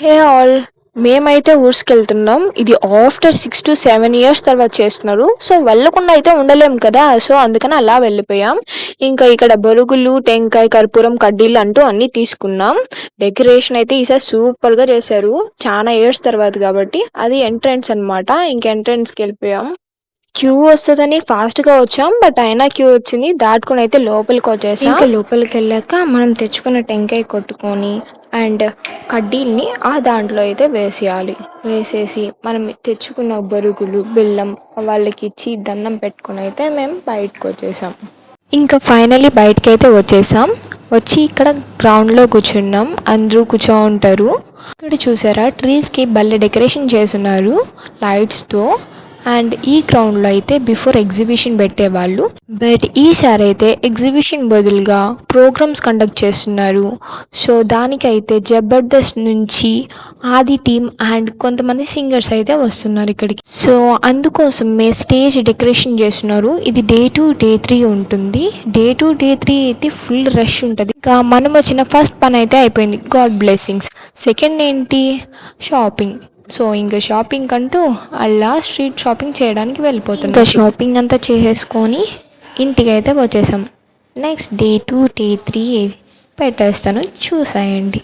Hey all, మేమైతే ఊర్స్కెళ్తున్నాం. ఇది after 6 to 7 years తర్వాత చేస్తున్నారు. సో వెళ్ళకుండా అయితే ఉండలేం కదా, సో అందుకని అలా వెళ్ళిపోయాం. ఇంకా ఇక్కడ బొరుగులు, టెంకాయ, కర్పూరం, కడ్డీలు అంటూ అన్నీ తీసుకున్నాం. డెకరేషన్ అయితే ఈసారి సూపర్గా చేశారు, చాలా ఇయర్స్ తర్వాత కాబట్టి. అది ఎంట్రన్స్ అనమాట. ఇంక ఎంట్రన్స్కి వెళ్ళిపోయాం. క్యూ వస్తదని ఫాస్ట్‌గా వచ్చాం. బట్ అయినా క్యూ వచ్చింది. దాటుకొని అయితే లోపలికొచ్చేసాం. ఇంకా లోపలికెళ్ళాక మనం తెచ్చుకున్న టెంకాయ కొట్టుకొని అండ్ కడ్డీల్ని ఆ దాంట్లో అయితే వేసేయాలి. వేసేసి మనం తెచ్చుకున్న బొరుగులు, బెల్లం వాళ్ళకిచ్చి దండం పెట్టుకొని అయితే మేము బయటకొచ్చేసాం. ఇంకా ఫైనల్లీ బయటకైతే వచ్చేసాం. వచ్చి ఇక్కడ గ్రౌండ్‌లో కూర్చున్నాం. అందరూ కూర్చోంటారు. ఇక్కడ చూసారా, ట్రీస్‌కి భలే డెకరేషన్ చేసున్నారు లైట్స్‌తో. అండ్ ఈ గ్రౌండ్లో అయితే బిఫోర్ ఎగ్జిబిషన్ పెట్టేవాళ్ళు, బట్ ఈసారి అయితే ఎగ్జిబిషన్ బదులుగా ప్రోగ్రామ్స్ కండక్ట్ చేస్తున్నారు. సో దానికైతే జబర్దస్త్ నుంచి ఆది టీమ్ అండ్ కొంతమంది సింగర్స్ అయితే వస్తున్నారు ఇక్కడికి. సో అందుకోసమే స్టేజ్ డెకరేషన్ చేస్తున్నారు. ఇది డే 2, డే 3 ఉంటుంది. డే 2, డే 3 అయితే ఫుల్ రష్ ఉంటుంది. ఇంకా మనం వచ్చిన ఫస్ట్ పని అయితే అయిపోయింది, గాడ్ బ్లెస్సింగ్స్. సెకండ్ ఏంటి, షాపింగ్. సో ఇంకా షాపింగ్ అంటూ అలా స్ట్రీట్ షాపింగ్ చేయడానికి వెళ్ళిపోతున్నాం. ఇంకా షాపింగ్ అంతా చేసేసుకొని ఇంటికి అయితే వచ్చేసాం. నెక్స్ట్ డే 2, డే 3 పెట్టేస్తాను, చూసేయండి.